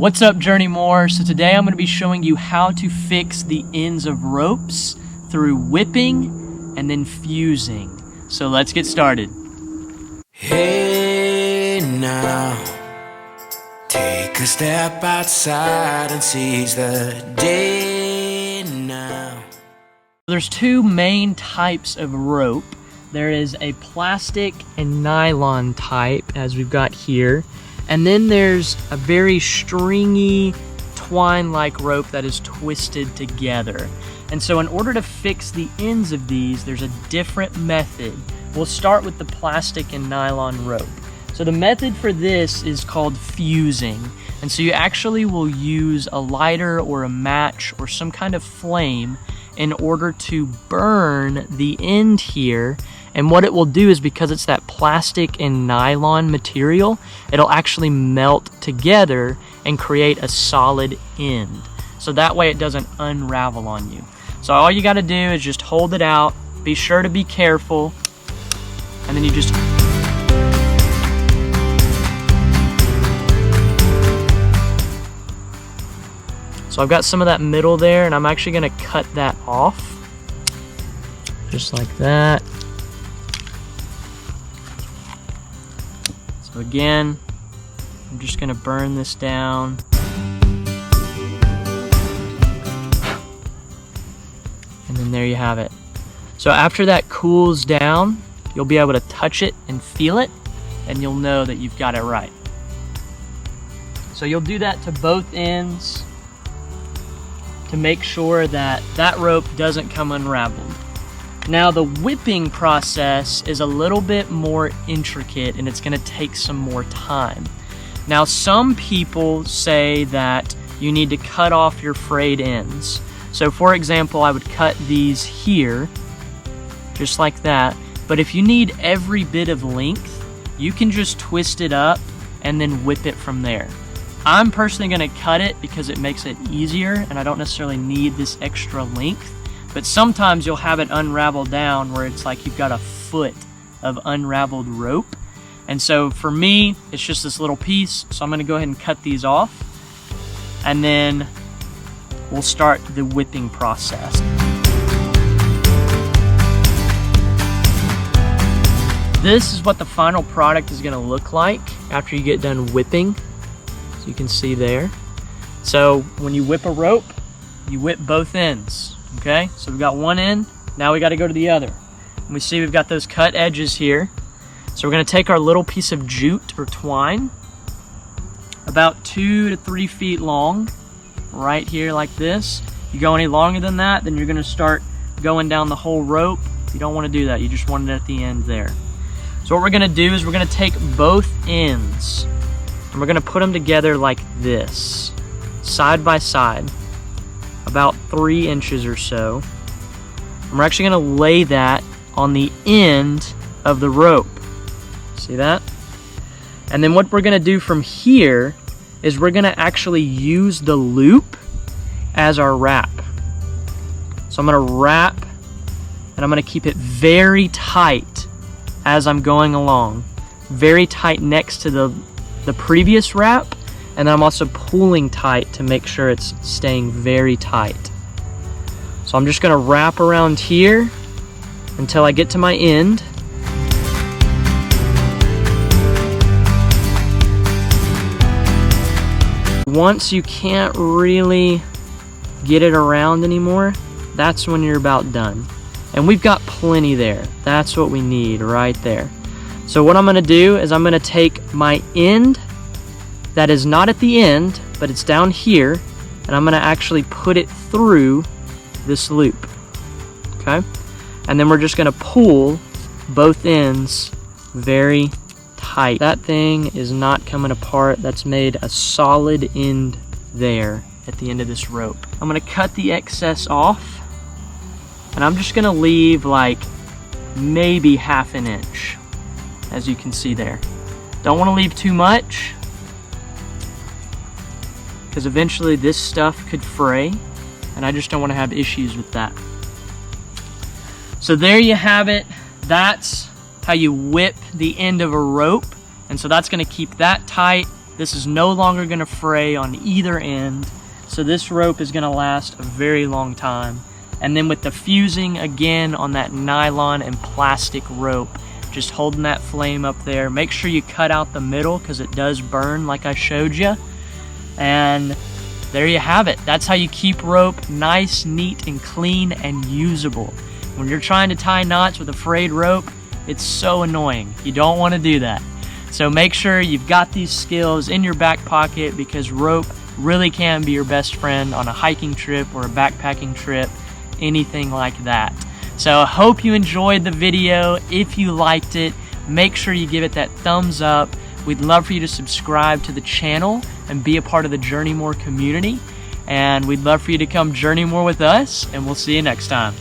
What's up, Journey More? So today I'm going to be showing you how to fix the ends of ropes through whipping and then fusing. So let's get started. Hey now, take a step outside and seize the day now. There's two main types of rope. There is a plastic and nylon type, as we've got here. And then there's a very stringy, twine-like rope that is twisted together. And so in order to fix the ends of these, there's a different method. We'll start with the plastic and nylon rope. So the method for this is called fusing. And so you actually will use a lighter or a match or some kind of flame in order to burn the end here. And what it will do is, because it's that plastic and nylon material, it'll actually melt together and create a solid end. So that way it doesn't unravel on you. So all you gotta do is just hold it out, be sure to be careful, and then you just... So I've got some of that middle there, and I'm actually gonna cut that off. Just like that. So again, I'm just gonna burn this down. And then there you have it. So after that cools down, you'll be able to touch it and feel it, and you'll know that you've got it right. So you'll do that to both ends to make sure that that rope doesn't come unraveled. Now the whipping process is a little bit more intricate, and it's gonna take some more time. Now some people say that you need to cut off your frayed ends. So for example, I would cut these here, just like that. But if you need every bit of length, you can just twist it up and then whip it from there. I'm personally gonna cut it because it makes it easier and I don't necessarily need this extra length. But sometimes you'll have it unravel down where it's like you've got a foot of unraveled rope. And so for me, it's just this little piece. So I'm gonna go ahead and cut these off, and then we'll start the whipping process. This is what the final product is gonna look like after you get done whipping. So you can see there. So when you whip a rope, you whip both ends. Okay, so we've got one end, now we got to go to the other. And we see we've got those cut edges here. So we're going to take our little piece of jute or twine, about 2 to 3 feet long, right here like this. You go any longer than that, then you're going to start going down the whole rope. You don't want to do that, you just want it at the end there. So what we're going to do is we're going to take both ends and we're going to put them together like this, side by side, about 3 inches or so. And we're actually going to lay that on the end of the rope. See that? And then what we're going to do from here is we're going to actually use the loop as our wrap. So I'm going to wrap, and I'm going to keep it very tight as I'm going along. Very tight next to the previous wrap. And then I'm also pulling tight to make sure it's staying very tight. So I'm just gonna wrap around here until I get to my end. Once you can't really get it around anymore, that's when you're about done. And we've got plenty there. That's what we need right there. So what I'm gonna do is I'm gonna take my end that is not at the end, but it's down here, and I'm gonna actually put it through this loop, okay? And then we're just gonna pull both ends very tight. That thing is not coming apart. That's made a solid end there at the end of this rope. I'm gonna cut the excess off, and I'm just gonna leave like maybe 1/2 inch, as you can see there. Don't wanna leave too much, because eventually this stuff could fray, and I just don't want to have issues with that. So there you have it. That's how you whip the end of a rope. And so that's going to keep that tight. This is no longer gonna fray on either end. So this rope is gonna last a very long time. And then with the fusing again on that nylon and plastic rope, just holding that flame up there. Make sure you cut out the middle because it does burn like I showed you. And there you have it. That's how you keep rope nice, neat, and clean and usable. When you're trying to tie knots with a frayed rope, it's so annoying. You don't want to do that. So make sure you've got these skills in your back pocket because rope really can be your best friend on a hiking trip or a backpacking trip, anything like that. So I hope you enjoyed the video. If you liked it, make sure you give it that thumbs up. We'd love for you to subscribe to the channel and be a part of the Journey More community. And we'd love for you to come journey more with us, and we'll see you next time.